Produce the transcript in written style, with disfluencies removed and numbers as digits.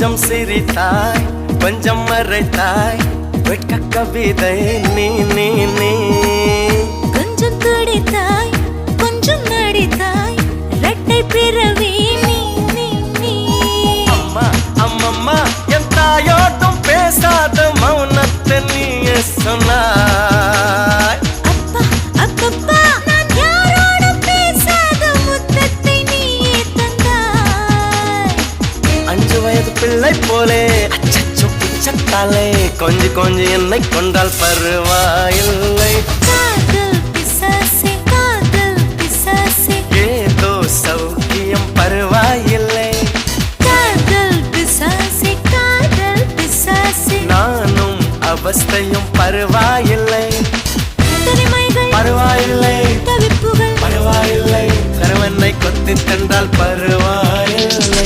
கொஞ்சம் சிரித்தாய் கொஞ்சம் மறைத்தாய் வெட்க கவிதை நீ நீ நீ கொஞ்சம் துடித்தாய் கொஞ்சம் நடித்தாய் இரட்டை பிறவி நீ நீ நீ அம்மா அம்மம்மா என் தாயோட்டும் பேசாத மௌனத்தை நீயே சொன்னாய் அப்பா அப்பப்பா நான் யாரோடும் பேசாத முத்தத்தை நீயே தந்தாய் 5 வயது பிள்ளை போலே அச்சச்சோ பிச்சத்தாலே கொஞ்சி கொஞ்சி என்னை கொண்டால் பருவாயில்லை